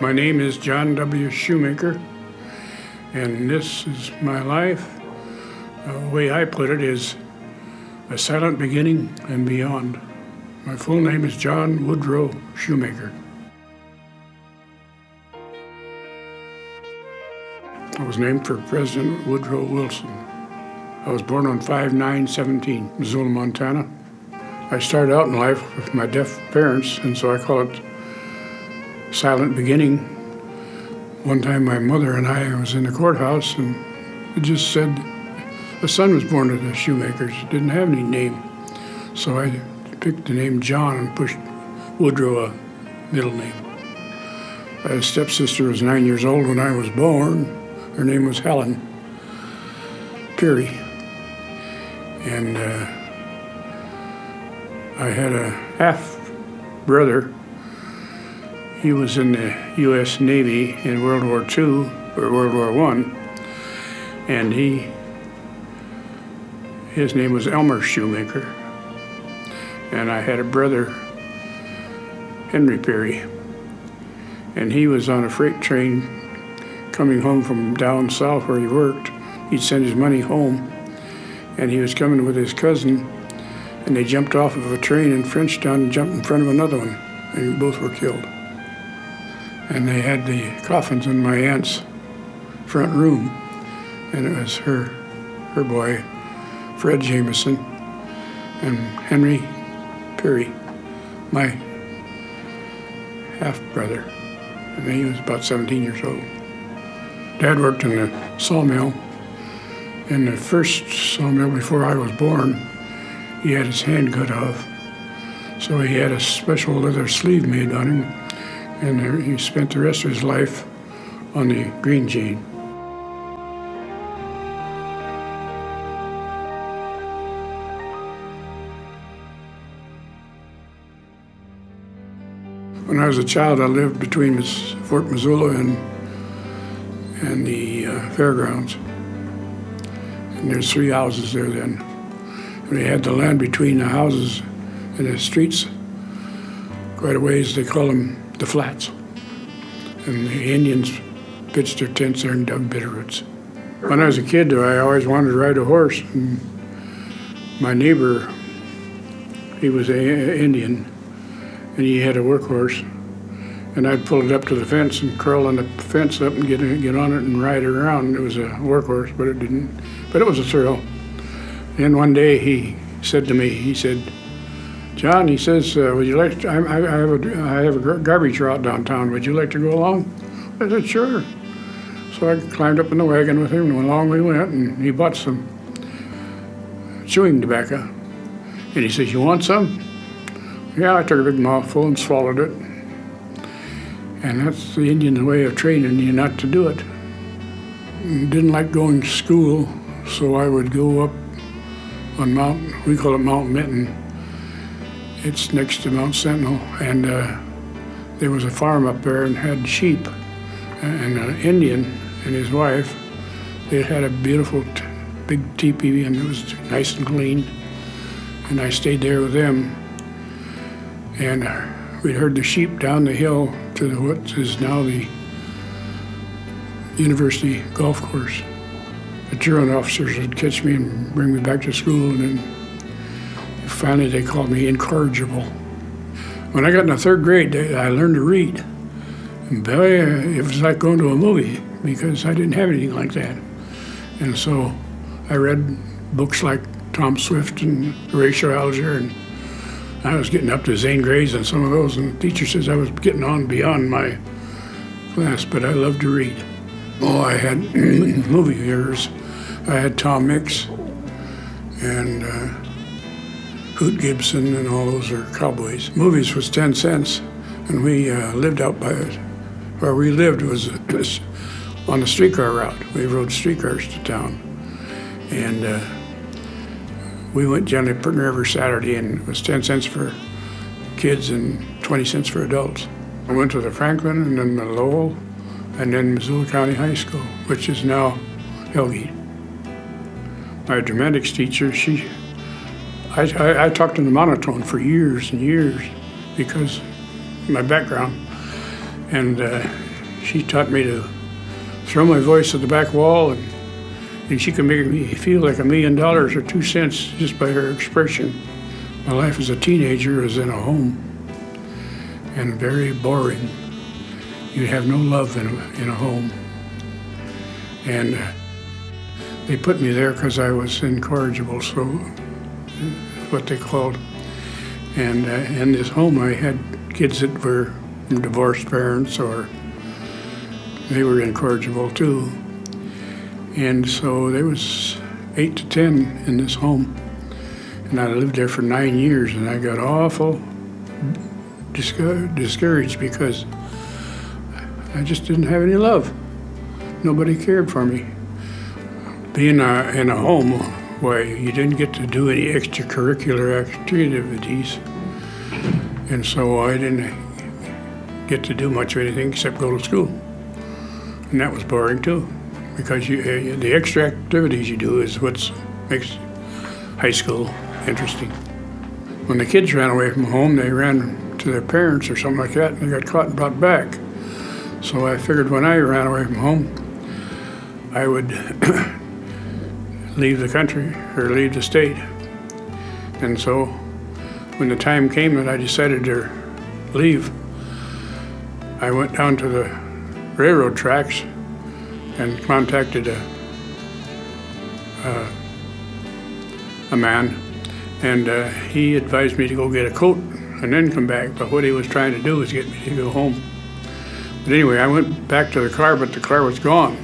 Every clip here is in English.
My name is John W. Shoemaker, and this is my life. The way I put it is a silent beginning and beyond. My full name is John Woodrow Shoemaker. I was named for President Woodrow Wilson. I was born on 5/9/17, Missoula, Montana. I started out in life with my deaf parents, and so I call it silent beginning. One time my mother and I was in the courthouse, and it just said a son was born to the Shoemakers. It didn't have any name. So I picked the name John and pushed Woodrow a middle name. My stepsister was 9 years old when I was born. Her name was Helen Peary. And I had a half-brother. He was in the U.S. Navy in World War II, or World War I, and his name was Elmer Shoemaker. And I had a brother, Henry Peary, and he was on a freight train coming home from down south where he worked. He'd send his money home, and he was coming with his cousin, and they jumped off of a train in Frenchtown and jumped in front of another one, and both were killed. And they had the coffins in my aunt's front room, and it was her boy, Fred Jameson, and Henry Peary, my half-brother, and he was about 17 years old. Dad worked in the sawmill. In the first sawmill before I was born, he had his hand cut off, so he had a special leather sleeve made on him, and he spent the rest of his life on the green gene. When I was a child, I lived between Fort Missoula and the fairgrounds. And there's 3 houses there then. And they had the land between the houses and the streets quite a ways. They call them the flats. And the Indians pitched their tents there and dug bitterroots. When I was a kid, I always wanted to ride a horse. And my neighbor, he was an Indian, and he had a work horse. And I'd pull it up to the fence and curl on the fence up and get on it and ride it around. It was a work horse, but it was a thrill. And one day he said to me, he said, "John," he says, "would you like to, I have a garbage route downtown. Would you like to go along?" I said, "Sure." So I climbed up in the wagon with him, and along we went, and he bought some chewing tobacco. And he says, "You want some?" Yeah, I took a big mouthful and swallowed it. And that's the Indian way of training you not to do it. Didn't like going to school, so I would go up on we call it Mount Minton. It's next to Mount Sentinel, and there was a farm up there and had sheep. And an Indian and his wife, they had a beautiful big teepee, and it was nice and clean. And I stayed there with them. And we'd herd the sheep down the hill to what is now the University golf course. The truant officers would catch me and bring me back to school, and then finally they called me incorrigible. When I got in the 3rd grade, I learned to read. And boy, it was like going to a movie, because I didn't have anything like that. And so I read books like Tom Swift and Horatio Alger, and I was getting up to Zane Grey's and some of those, and the teacher says I was getting on beyond my class, but I loved to read. Oh, I had movie heroes. I had Tom Mix and Hoot Gibson, and all those are cowboys. Movies was 10 cents, and we lived out by it. Where we lived was on the streetcar route. We rode streetcars to town, and we went generally pretty near every Saturday, and it was 10 cents for kids and 20 cents for adults. I went to the Franklin, and then the Lowell, and then Missoula County High School, which is now Helge. My dramatics teacher, I talked in the monotone for years and years because of my background. And she taught me to throw my voice at the back wall, and she could make me feel like $1 million or 2 cents just by her expression. My life as a teenager was in a home, and very boring. You have no love in a home. And they put me there because I was incorrigible, so what they called. And in this home I had kids that were from divorced parents, or they were incorrigible too. And so there was 8 to 10 in this home. And I lived there for 9 years, and I got awful discouraged because I just didn't have any love. Nobody cared for me. Being in a home where you didn't get to do any extracurricular activities, and so I didn't get to do much of anything except go to school. And that was boring too, because the extra activities you do is what makes high school interesting. When the kids ran away from home, they ran to their parents or something like that, and they got caught and brought back. So I figured when I ran away from home, I would leave the country or leave the state. And so when the time came that I decided to leave, I went down to the railroad tracks and contacted a man, and he advised me to go get a coat and then come back. But what he was trying to do was get me to go home. But anyway, I went back to the car, but the car was gone.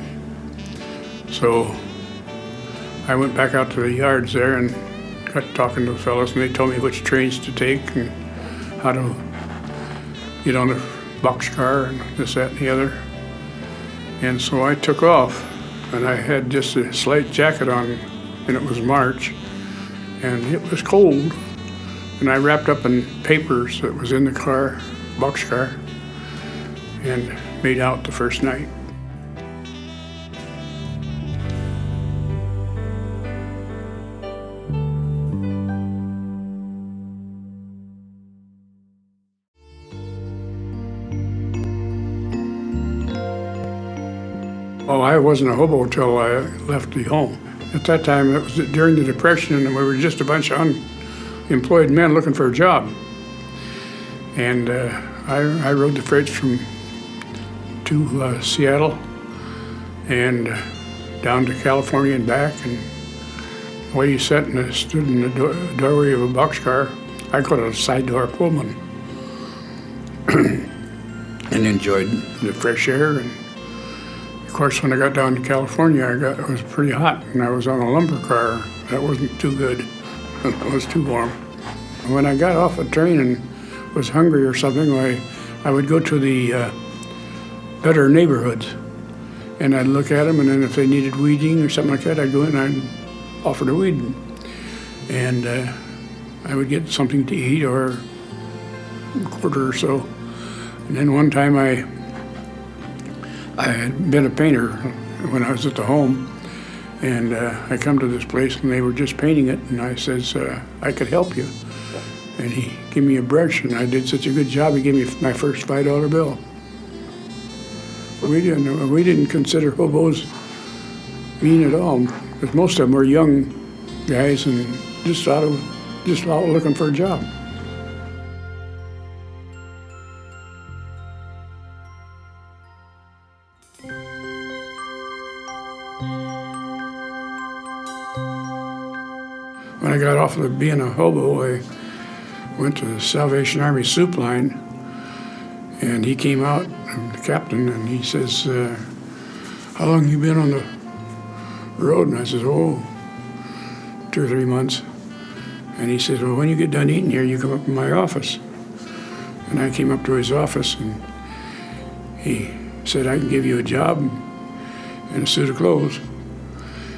So I went back out to the yards there and got talking to the fellows, and they told me which trains to take and how to get on the boxcar and this, that, and the other. And so I took off, and I had just a slight jacket on, and it was March, and it was cold. And I wrapped up in papers that was in the car, boxcar, and made out the first night. Well, I wasn't a hobo until I left the home. At that time, it was during the Depression, and we were just a bunch of unemployed men looking for a job. And I rode the freights to Seattle and down to California and back. And the way you sat and stood in the doorway of a boxcar, I called it a side door Pullman, and enjoyed the fresh air. And of course, when I got down to California, it was pretty hot, and I was on a lumber car. That wasn't too good. It was too warm. When I got off a train and was hungry or something, I would go to the better neighborhoods, and I'd look at them, and then if they needed weeding or something like that, I'd go in and I'd offer to weed them. And I would get something to eat or a quarter or so. And then one time I had been a painter when I was at the home, and I come to this place and they were just painting it, and I says, I could help you. And he gave me a brush, and I did such a good job, he gave me my first $5 bill. We didn't consider hobos mean at all, because most of them were young guys and just out looking for a job. When I got off of being a hobo, I went to the Salvation Army soup line, and he came out, the captain, and he says, how long you been on the road? And I says, 2 or 3 months. And he says, well, when you get done eating here, you come up to my office. And I came up to his office, and he said, I can give you a job and a suit of clothes.